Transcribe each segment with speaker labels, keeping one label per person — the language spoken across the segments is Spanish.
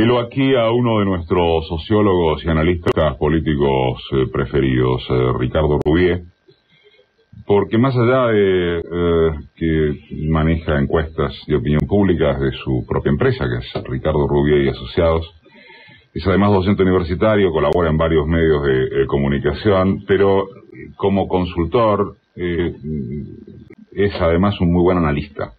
Speaker 1: Helo aquí a uno de nuestros sociólogos y analistas políticos preferidos, Ricardo Rubié, porque más allá de que maneja encuestas de opinión pública de su propia empresa, que es Ricardo Rubié y Asociados, es además docente universitario, colabora en varios medios de comunicación, pero como consultor es además un muy buen analista.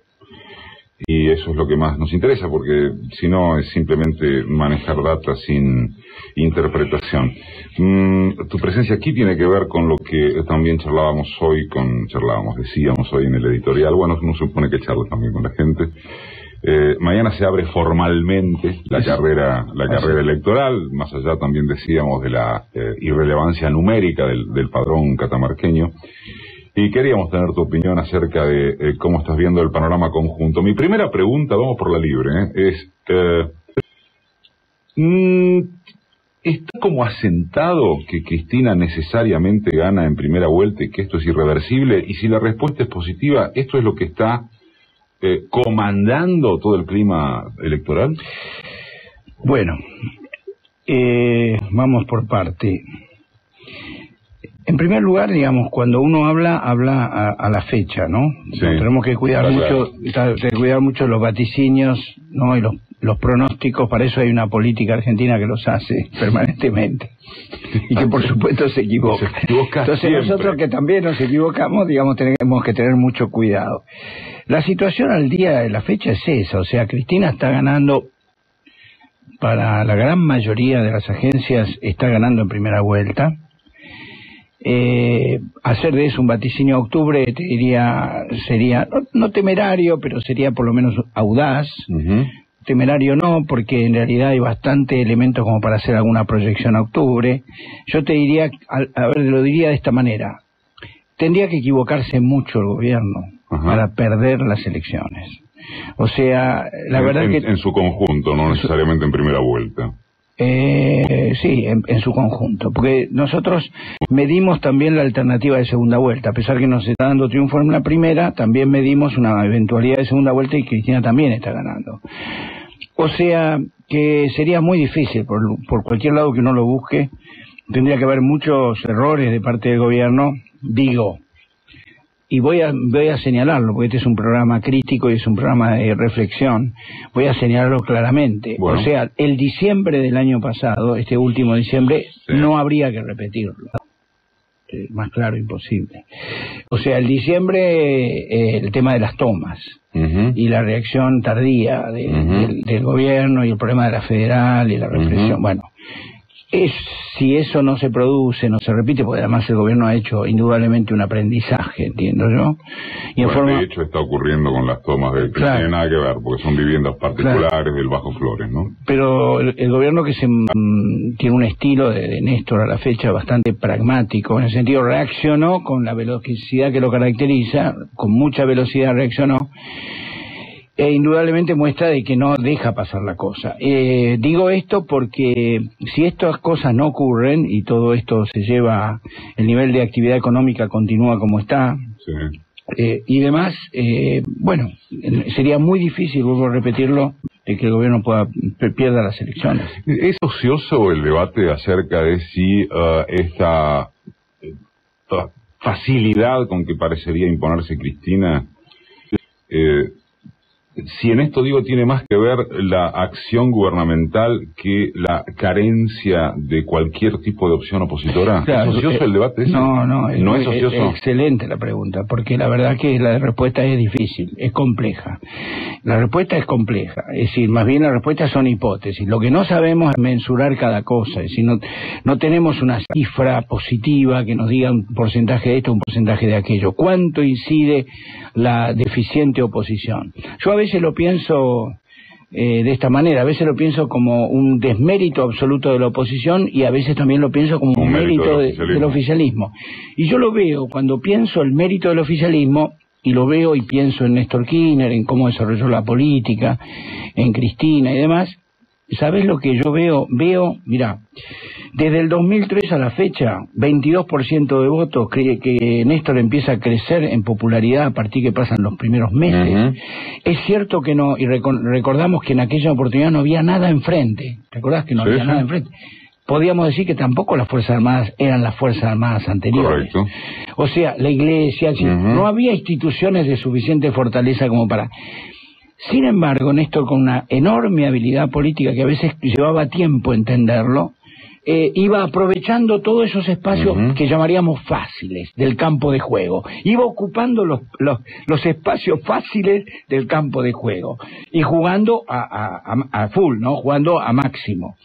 Speaker 1: Y eso es lo que más nos interesa, porque si no es simplemente manejar data sin interpretación. Tu presencia aquí tiene que ver con lo que también decíamos hoy en el editorial. Bueno, uno supone que charla también con la gente. Mañana se abre formalmente la carrera electoral, más allá también decíamos de la irrelevancia numérica del padrón catamarqueño. Y queríamos tener tu opinión acerca de cómo estás viendo el panorama conjunto. Mi primera pregunta, vamos por la libre, es... ¿está como asentado que Cristina necesariamente gana en primera vuelta y que esto es irreversible? Y si la respuesta es positiva, ¿esto es lo que está comandando todo el clima electoral?
Speaker 2: Bueno, vamos por parte. En primer lugar, digamos, cuando uno habla a la fecha, ¿no?
Speaker 1: Sí.
Speaker 2: Tenemos que cuidar mucho los vaticinios, ¿no? Y los pronósticos. Para eso hay una política argentina que los hace permanentemente y que por supuesto se equivoca. Entonces siempre. Nosotros que también nos equivocamos, digamos, tenemos que tener mucho cuidado. La situación al día de la fecha es esa, o sea, Cristina está ganando, para la gran mayoría de las agencias, está ganando en primera vuelta. Hacer de eso un vaticinio a octubre, te diría, sería no temerario, pero sería por lo menos audaz. Temerario no, porque en realidad hay bastante elementos como para hacer alguna proyección a octubre. Yo te diría, lo diría de esta manera: tendría que equivocarse mucho el gobierno para perder las elecciones. O sea, la verdad que...
Speaker 1: En su conjunto, no necesariamente en primera vuelta.
Speaker 2: Sí, en su conjunto, porque nosotros medimos también la alternativa de segunda vuelta. A pesar que nos está dando triunfo en la primera, también medimos una eventualidad de segunda vuelta y Cristina también está ganando. O sea que sería muy difícil, por cualquier lado que uno lo busque, tendría que haber muchos errores de parte del gobierno, digo. Y voy a señalarlo, porque este es un programa crítico y es un programa de reflexión. Voy a señalarlo claramente. Bueno. O sea, el diciembre del año pasado, este último diciembre, sí, no habría que repetirlo. Más claro, imposible. O sea, el diciembre, el tema de las tomas y la reacción tardía del gobierno y el problema de la federal y la represión. Bueno, si eso no se produce, no se repite, porque además el gobierno ha hecho indudablemente un aprendizaje, entiendo yo. Y
Speaker 1: de hecho está ocurriendo con las tomas de que no tiene nada que ver, porque son viviendas particulares del Bajo Flores, ¿no?
Speaker 2: Pero el gobierno que tiene un estilo de Néstor a la fecha bastante pragmático, en el sentido reaccionó con la velocidad que lo caracteriza, con mucha velocidad reaccionó. Indudablemente muestra de que no deja pasar la cosa. Digo esto porque si estas cosas no ocurren y todo esto se lleva, el nivel de actividad económica continúa como está, sí, y demás, bueno, sería muy difícil, vuelvo a repetirlo, de que el gobierno pierda las elecciones.
Speaker 1: ¿Es ocioso el debate acerca de si esta facilidad con que parecería imponerse Cristina, si en esto digo tiene más que ver la acción gubernamental que la carencia de cualquier tipo de opción opositora?
Speaker 2: Claro,
Speaker 1: ¿Es ocioso el debate ese?
Speaker 2: No
Speaker 1: es ocioso.
Speaker 2: Es excelente la pregunta, porque la verdad que la respuesta es difícil, es compleja. La respuesta es compleja, es decir, más bien las respuestas son hipótesis. Lo que no sabemos es mensurar cada cosa, es decir, no tenemos una cifra positiva que nos diga un porcentaje de esto, un porcentaje de aquello. ¿Cuánto incide la deficiente oposición? Yo a veces lo pienso de esta manera, a veces lo pienso como un desmérito absoluto de la oposición y a veces también lo pienso como un mérito del oficialismo. Y yo lo veo, cuando pienso el mérito del oficialismo, y lo veo y pienso en Néstor Kirchner, en cómo desarrolló la política, en Cristina y demás, ¿sabés lo que yo veo? Mirá, desde el 2003 a la fecha, 22% de votos, cree que Néstor empieza a crecer en popularidad a partir que pasan los primeros meses. Es cierto que no, y recordamos que en aquella oportunidad no había nada enfrente. ¿Te acordás que no había nada enfrente? Podíamos decir que tampoco las Fuerzas Armadas eran las Fuerzas Armadas anteriores.
Speaker 1: Correcto.
Speaker 2: O sea, la Iglesia, no había instituciones de suficiente fortaleza como para... Sin embargo, Néstor, con una enorme habilidad política que a veces llevaba tiempo entenderlo, iba aprovechando todos esos espacios que llamaríamos fáciles del campo de juego. Iba ocupando los espacios fáciles del campo de juego y jugando a full, ¿no? Jugando a máximo,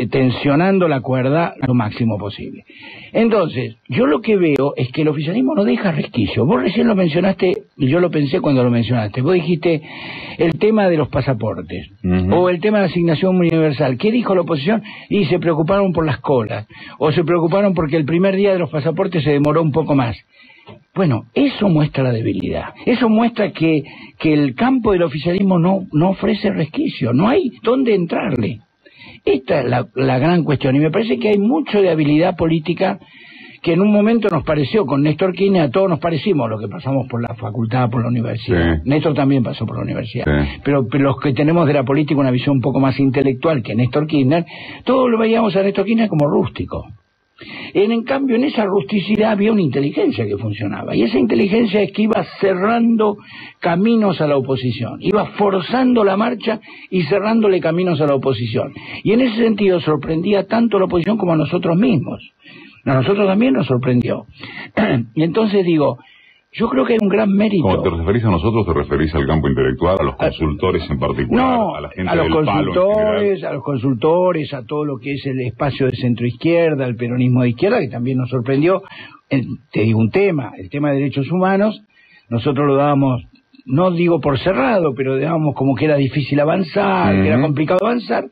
Speaker 2: tensionando la cuerda lo máximo posible. Entonces, yo lo que veo es que el oficialismo no deja resquicio. Vos recién lo mencionaste, y yo lo pensé cuando lo mencionaste. Vos dijiste el tema de los pasaportes, o el tema de la asignación universal. ¿Qué dijo la oposición? Y se preocuparon por las colas, o se preocuparon porque el primer día de los pasaportes se demoró un poco más. Bueno, eso muestra la debilidad. Eso muestra que el campo del oficialismo no ofrece resquicio. No hay dónde entrarle. Esta es la gran cuestión, y me parece que hay mucho de habilidad política que en un momento nos pareció, con Néstor Kirchner, a todos nos parecimos, los que pasamos por la facultad, por la universidad. Sí. Néstor también pasó por la universidad. Sí. Pero los que tenemos de la política una visión un poco más intelectual que Néstor Kirchner, todos lo veíamos a Néstor Kirchner como rústico. En cambio, en esa rusticidad había una inteligencia que funcionaba, y esa inteligencia es que iba cerrando caminos a la oposición, iba forzando la marcha y cerrándole caminos a la oposición, y en ese sentido sorprendía tanto a la oposición como a nosotros mismos. A nosotros también nos sorprendió. Y entonces digo, yo creo que hay un gran mérito.
Speaker 1: Cuando te referís a nosotros, te referís al campo intelectual, a los consultores en particular,
Speaker 2: no,
Speaker 1: a la gente
Speaker 2: a los
Speaker 1: del
Speaker 2: consultores,
Speaker 1: palo
Speaker 2: a los consultores, a todo lo que es el espacio de centro-izquierda, el peronismo de izquierda, que también nos sorprendió. Te digo un tema, el tema de derechos humanos, nosotros lo dábamos, no digo por cerrado, pero dábamos como que era difícil avanzar, que era complicado avanzar,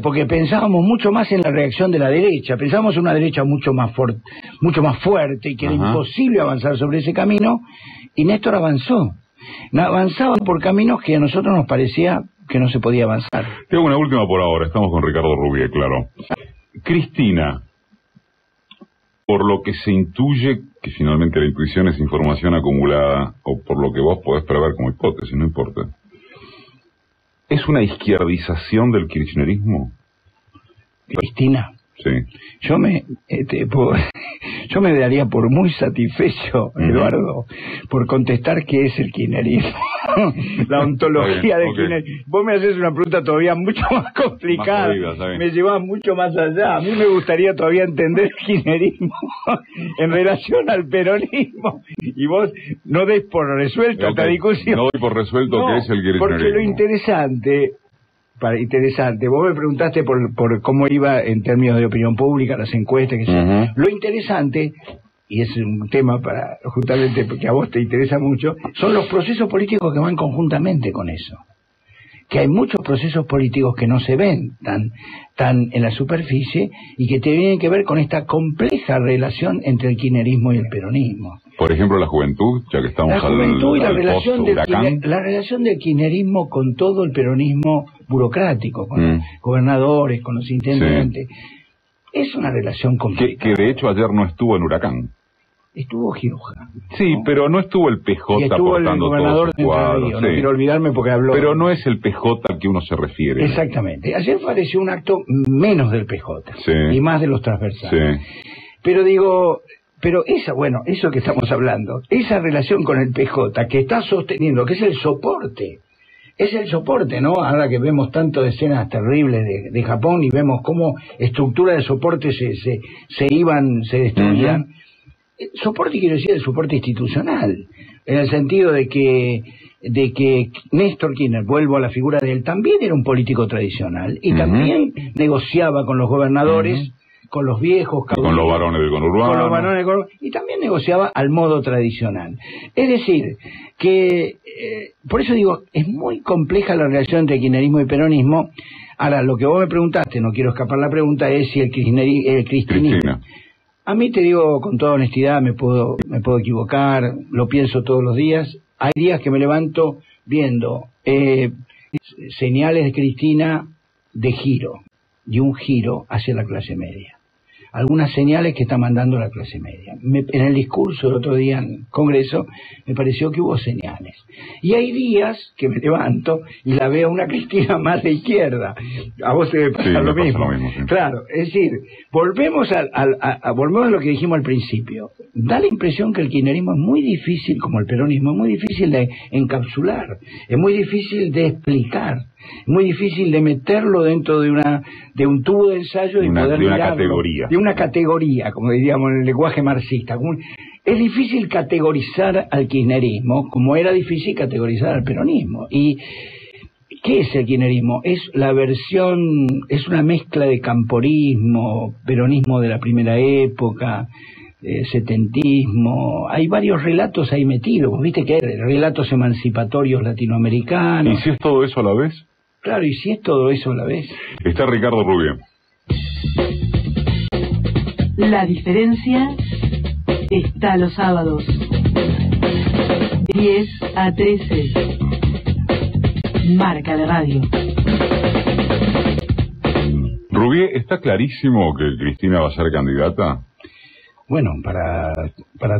Speaker 2: porque pensábamos mucho más en la reacción de la derecha, pensábamos en una derecha mucho más fuerte y que era imposible avanzar sobre ese camino, y Néstor avanzó. Avanzaba por caminos que a nosotros nos parecía que no se podía avanzar.
Speaker 1: Tengo una última por ahora, estamos con Ricardo Rubié, claro. Cristina, por lo que se intuye, que finalmente la intuición es información acumulada, o por lo que vos podés prever como hipótesis, no importa, ¿es una izquierdización del kirchnerismo?
Speaker 2: Cristina.
Speaker 1: Sí.
Speaker 2: Yo me daría por muy satisfecho, Eduardo, por contestar qué es el kirchnerismo. La ontología del kirchnerismo. Vos me haces una pregunta todavía mucho más complicada, me llevas mucho más allá. A mí me gustaría todavía entender el kirchnerismo en relación al peronismo, y vos no des por resuelta esta discusión.
Speaker 1: No doy por resuelto qué es el kirchnerismo.
Speaker 2: Porque lo interesante, vos me preguntaste por cómo iba en términos de opinión pública, las encuestas, lo interesante, y es un tema para justamente porque a vos te interesa mucho, son los procesos políticos que van conjuntamente con eso. Que hay muchos procesos políticos que no se ven tan en la superficie y que tienen que ver con esta compleja relación entre el kirchnerismo y el peronismo.
Speaker 1: Por ejemplo, la juventud, ya que estamos
Speaker 2: hablando. La juventud y la relación del kirchnerismo con todo el peronismo burocrático, con los gobernadores, con los intendentes. Sí. Es una relación compleja.
Speaker 1: Que de hecho ayer no estuvo en Huracán.
Speaker 2: Estuvo Giroja.
Speaker 1: Sí, ¿no? Pero no estuvo el PJ aportando todo su cuadro.
Speaker 2: No quiero olvidarme porque habló.
Speaker 1: Pero no es el PJ al que uno se refiere.
Speaker 2: Exactamente. Ayer pareció un acto menos del PJ y más de los transversales. Sí. Pero digo, eso que estamos hablando, esa relación con el PJ que está sosteniendo, que es el soporte. Es el soporte, ¿no? Ahora que vemos tanto de escenas terribles de Japón y vemos cómo estructuras de soporte se destruían. Soporte quiero decir el soporte institucional, en el sentido de que Néstor Kirchner, vuelvo a la figura de él, también era un político tradicional y también negociaba con los gobernadores, con los viejos,
Speaker 1: con los varones del conurbano,
Speaker 2: y también negociaba al modo tradicional. Es decir, que por eso digo, es muy compleja la relación entre kirchnerismo y peronismo. Ahora, lo que vos me preguntaste, no quiero escapar la pregunta, es si el cristinismo... A mí te digo con toda honestidad, me puedo equivocar, lo pienso todos los días. Hay días que me levanto viendo señales de Cristina de giro, y un giro hacia la clase media. Algunas señales que está mandando la clase media. En el discurso el otro día en el Congreso me pareció que hubo señales. Y hay días que me levanto y la veo una Cristina más de izquierda. A vos te debe pasar lo mismo. Sí. Claro, es decir, volvemos volvemos a lo que dijimos al principio. Da la impresión que el kirchnerismo es muy difícil, como el peronismo, es muy difícil de encapsular, es muy difícil de explicar, es muy difícil de meterlo dentro de un tubo de ensayo y poder mirarlo. De una categoría, como diríamos en el lenguaje marxista. Es difícil categorizar al kirchnerismo como era difícil categorizar al peronismo. ¿Y qué es el kirchnerismo? Es la versión, es una mezcla de camporismo, peronismo de la primera época, setentismo. Hay varios relatos ahí metidos. ¿Viste que hay relatos emancipatorios latinoamericanos?
Speaker 1: ¿Y si es todo eso a la vez?
Speaker 2: Claro, y si es todo eso a la vez.
Speaker 1: Está Ricardo Rubié.
Speaker 3: La diferencia está los sábados, 10 a 13. Marca la radio.
Speaker 1: Rubié, ¿está clarísimo que Cristina va a ser candidata?
Speaker 2: Bueno, para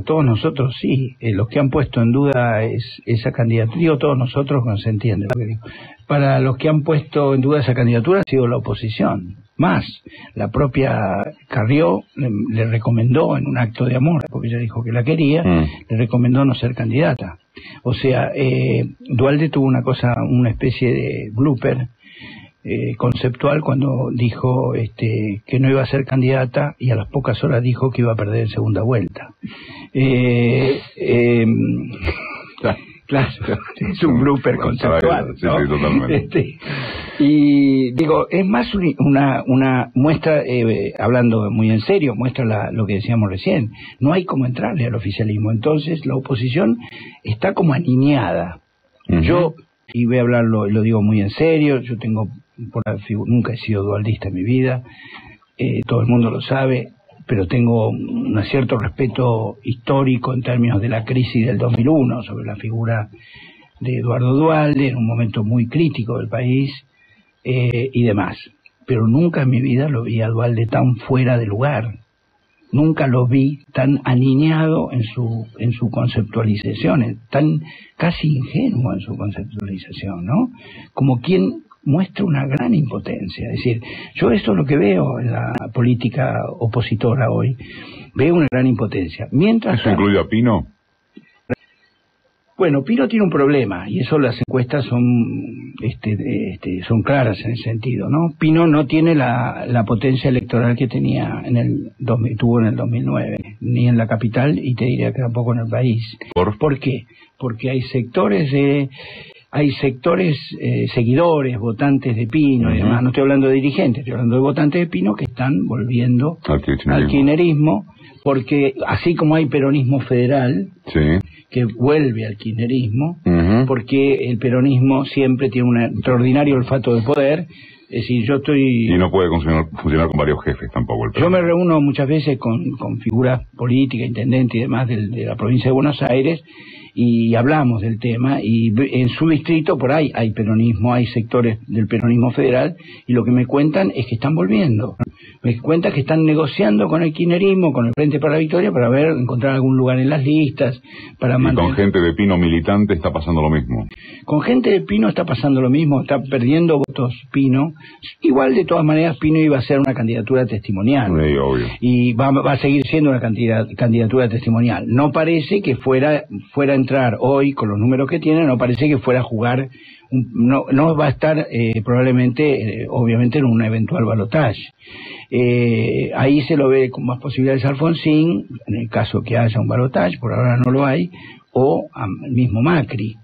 Speaker 2: todos nosotros sí. Los que han puesto en duda esa candidatura, digo todos nosotros, no se entiende lo que digo. Para los que han puesto en duda esa candidatura ha sido la oposición. Más, la propia Carrió le recomendó en un acto de amor, porque ella dijo que la quería, le recomendó no ser candidata. O sea, Duhalde tuvo una especie de blooper conceptual cuando dijo que no iba a ser candidata y a las pocas horas dijo que iba a perder en segunda vuelta. Claro, es un blooper conceptual, ¿no? Sí, totalmente. Y digo, es más una muestra, hablando muy en serio, muestra lo que decíamos recién. No hay cómo entrarle al oficialismo. Entonces la oposición está como aniñada. Yo, y voy a hablarlo, lo digo muy en serio, yo tengo, nunca he sido dualdista en mi vida, todo el mundo lo sabe, pero tengo un cierto respeto histórico en términos de la crisis del 2001 sobre la figura de Eduardo Duhalde en un momento muy crítico del país y demás. Pero nunca en mi vida lo vi a Duhalde tan fuera de lugar. Nunca lo vi tan aniñado en su conceptualización, tan casi ingenuo en su conceptualización, ¿no? Como quien muestra una gran impotencia. Es decir, yo esto es lo que veo en la política opositora hoy. Veo una gran impotencia. Mientras
Speaker 1: ¿eso incluye a Pino?
Speaker 2: Bueno, Pino tiene un problema, y eso las encuestas son claras en ese sentido, ¿no? Pino no tiene la potencia electoral que tenía tuvo en el 2009, ni en la capital, y te diría que tampoco en el país. ¿Por qué? Porque hay sectores seguidores, votantes de Pino y demás, no estoy hablando de dirigentes, estoy hablando de votantes de Pino que están volviendo al kirchnerismo, porque así como hay peronismo federal, que vuelve al kirchnerismo, porque el peronismo siempre tiene un extraordinario olfato de poder. Es decir, y
Speaker 1: no puede funcionar con varios jefes tampoco el peronismo.
Speaker 2: Yo me reúno muchas veces con figuras políticas, intendentes y demás de la provincia de Buenos Aires, y hablamos del tema, y en su distrito por ahí hay peronismo, hay sectores del peronismo federal, y lo que me cuentan es que están volviendo. Me cuentan que están negociando con el kirchnerismo, con el Frente para la Victoria, para encontrar algún lugar en las listas, para mantener...
Speaker 1: ¿Y con gente de Pino militante está pasando lo mismo?
Speaker 2: Con gente de Pino está pasando lo mismo, está perdiendo votos Pino. Igual, de todas maneras, Pino iba a ser una candidatura testimonial.
Speaker 1: Sí, obvio.
Speaker 2: Y va a seguir siendo una candidatura testimonial. No parece que fuera a entrar hoy, con los números que tiene, no parece que fuera a jugar, no va a estar probablemente, obviamente, en un eventual balotaje. Ahí se lo ve con más posibilidades Alfonsín, en el caso que haya un balotaje, por ahora no lo hay, o al mismo Macri.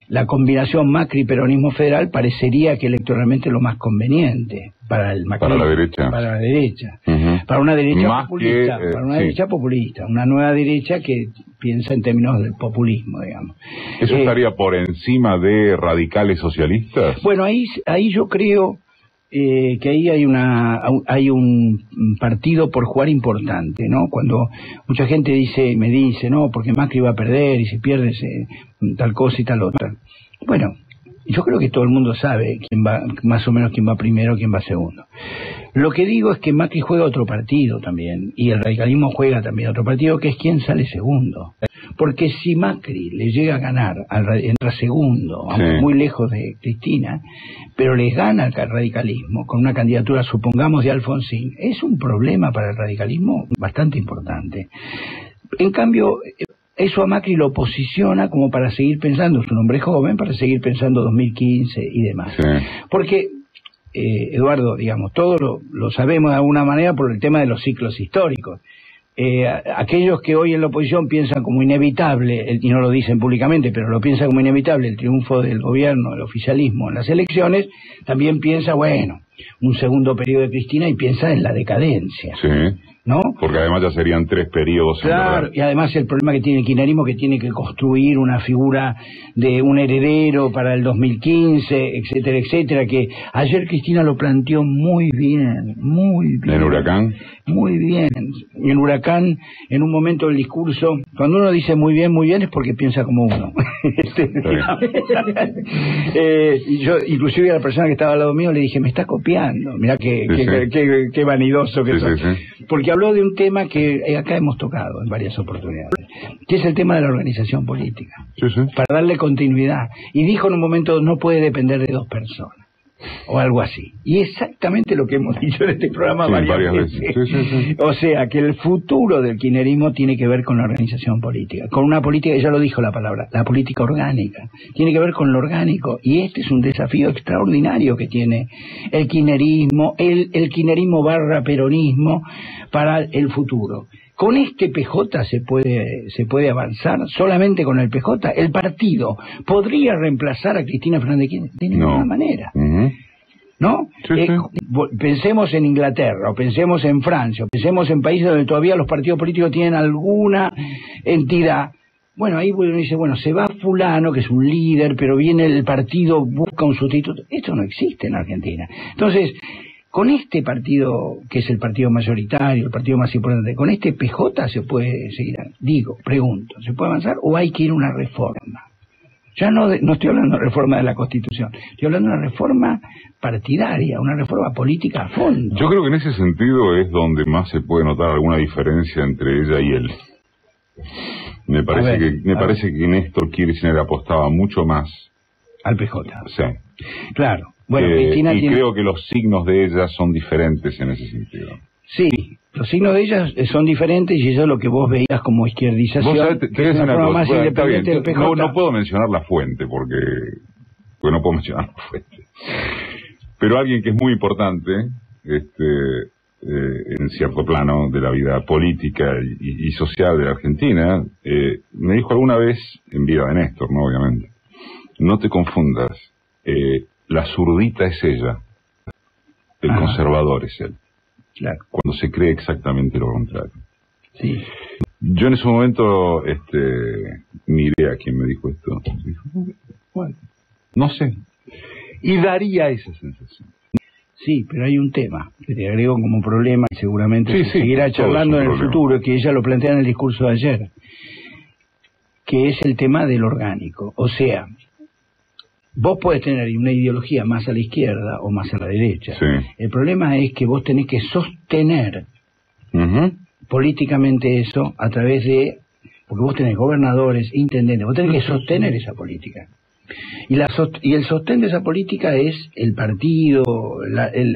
Speaker 2: La combinación Macri-peronismo federal parecería que electoralmente lo más conveniente para el Macri,
Speaker 1: para la derecha.
Speaker 2: Para la derecha. Para una derecha populista, derecha populista, una nueva derecha que piensa en términos del populismo, digamos.
Speaker 1: ¿Eso estaría por encima de radicales socialistas?
Speaker 2: Bueno, ahí yo creo que ahí hay un partido por jugar importante, ¿no? Cuando mucha gente me dice, no, porque Macri va a perder y si pierde tal cosa y tal otra. Bueno, Yo creo que todo el mundo sabe quién va, más o menos quién va primero, quién va segundo. Lo que digo es que Macri juega otro partido también, y el radicalismo juega también otro partido, que es quién sale segundo. Porque si Macri le llega a ganar, entra segundo, aunque muy lejos de Cristina, pero les gana al radicalismo con una candidatura, supongamos, de Alfonsín, es un problema para el radicalismo bastante importante. En cambio, eso a Macri lo posiciona como para seguir pensando, es un hombre joven, para seguir pensando 2015 y demás. Sí. Porque, Eduardo, digamos, todo lo sabemos de alguna manera por el tema de los ciclos históricos. Aquellos que hoy en la oposición piensan como inevitable, y no lo dicen públicamente, pero lo piensan como inevitable el triunfo del gobierno, del oficialismo en las elecciones, también piensa, bueno, un segundo periodo de Cristina, y piensa en la decadencia. Sí. ¿No?
Speaker 1: Porque además ya serían 3 periodos.
Speaker 2: Claro, y además el problema que tiene el kirchnerismo, que tiene que construir una figura de un heredero para el 2015, etcétera, etcétera, que ayer Cristina lo planteó muy bien, muy bien.
Speaker 1: ¿En Huracán?
Speaker 2: Muy bien. En Huracán, en un momento del discurso, cuando uno dice muy bien es porque piensa como uno. Y yo, inclusive a la persona que estaba al lado mío, le dije, me está copiando, mirá qué vanidoso que sos. Porque habló de un tema que acá hemos tocado en varias oportunidades, que es el tema de la organización política, para darle continuidad. Y dijo en un momento, no puede depender de 2 personas, o algo así. Y exactamente lo que hemos dicho en este programa varias veces. O sea, que el futuro del kirchnerismo tiene que ver con la organización política, con una política, ya lo dijo la palabra, la política orgánica, tiene que ver con lo orgánico, y este es un desafío extraordinario que tiene el kirchnerismo, el kirchnerismo / peronismo para el futuro. Con este PJ se puede avanzar, solamente con el PJ. El partido podría reemplazar a Cristina Fernández de Kirchner de ninguna manera. ¿No? Pensemos en Inglaterra, o pensemos en Francia, o pensemos en países donde todavía los partidos políticos tienen alguna entidad. Bueno, ahí uno dice, bueno, se va fulano, que es un líder, pero viene el partido, busca un sustituto. Esto no existe en Argentina. Entonces, con este partido, que es el partido mayoritario, el partido más importante, con este PJ se puede seguir, pregunto, ¿se puede avanzar o hay que ir a una reforma? Ya no estoy hablando de reforma de la Constitución, estoy hablando de una reforma partidaria, una reforma política a fondo.
Speaker 1: Yo creo que en ese sentido es donde más se puede notar alguna diferencia entre ella y él. Me parece que Néstor Kirchner apostaba mucho más
Speaker 2: al PJ.
Speaker 1: Sí.
Speaker 2: Claro. Bueno, Cristina
Speaker 1: y creo que los signos de ella son diferentes en ese sentido.
Speaker 2: Sí, los signos de ella son diferentes, y eso es lo que vos veías como izquiierdización.
Speaker 1: ¿Vos sabés,
Speaker 2: que es una forma más independiente del PJ.
Speaker 1: No puedo mencionar la fuente, porque no puedo mencionar la fuente. Pero alguien que es muy importante, en cierto plano de la vida política y social de la Argentina, me dijo alguna vez, en vida de Néstor, ¿no? Obviamente, no te confundas, la zurdita es ella, el conservador es él.
Speaker 2: Claro.
Speaker 1: Cuando se cree exactamente lo contrario.
Speaker 2: Sí.
Speaker 1: Yo en ese momento miré a quien me dijo esto. Dijo, bueno, no sé. Y daría esa sensación.
Speaker 2: Sí, pero hay un tema que te agrego como problema, y seguramente se seguirá charlando en el futuro, que ella lo plantea en el discurso de ayer, que es el tema del orgánico. O sea, vos podés tener una ideología más a la izquierda o más a la derecha. Sí. El problema es que vos tenés que sostener políticamente eso a través de... Porque vos tenés gobernadores, intendentes, vos tenés que sostener esa política. Y el sostén de esa política es el partido,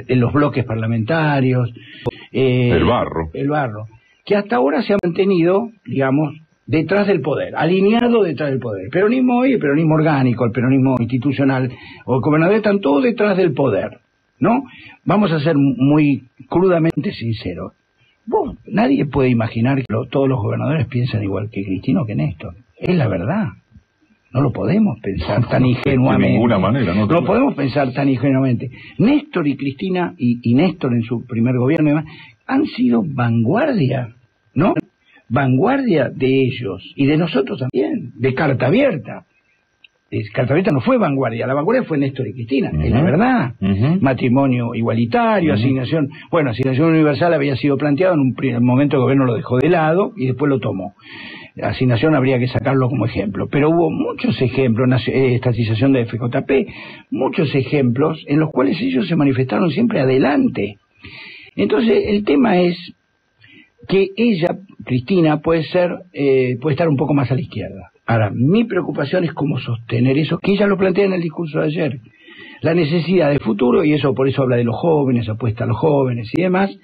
Speaker 2: los bloques parlamentarios.
Speaker 1: El barro.
Speaker 2: El barro. Que hasta ahora se ha mantenido, digamos, detrás del poder, alineado detrás del poder. El peronismo hoy, el peronismo orgánico, el peronismo institucional, o el gobernador, están todos detrás del poder, ¿no? Vamos a ser muy crudamente sinceros. Nadie puede imaginar que todos los gobernadores piensan igual que Cristina o que Néstor. Es la verdad. No lo podemos pensar tan ingenuamente.
Speaker 1: De ninguna manera, ¿no?
Speaker 2: No podemos pensar tan ingenuamente. Néstor y Cristina, y Néstor en su primer gobierno, han sido vanguardia, ¿no? Vanguardia de ellos y de nosotros también, de carta abierta. Carta Abierta no fue vanguardia, la vanguardia fue Néstor y Cristina, es la verdad. Matrimonio igualitario, asignación universal había sido planteado en un primer momento, el gobierno lo dejó de lado y después lo tomó. Asignación habría que sacarlo como ejemplo, pero hubo muchos ejemplos, estatización de FJP, muchos ejemplos en los cuales ellos se manifestaron siempre adelante. Entonces el tema es que ella, Cristina, puede estar un poco más a la izquierda. Ahora, mi preocupación es cómo sostener eso, que ella lo plantea en el discurso de ayer. La necesidad de futuro, y eso por eso habla de los jóvenes, apuesta a los jóvenes y demás,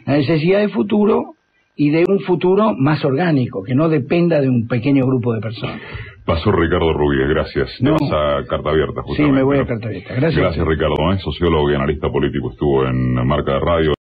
Speaker 2: la necesidad de futuro y de un futuro más orgánico, que no dependa de un pequeño grupo de personas.
Speaker 1: Pasó Ricardo Rubies, gracias.
Speaker 2: No.
Speaker 1: Te vas a Carta Abierta, justamente.
Speaker 2: Sí, me voy a Carta Abierta. Gracias.
Speaker 1: Gracias, Ricardo, sociólogo y analista político, estuvo en Marca de Radio.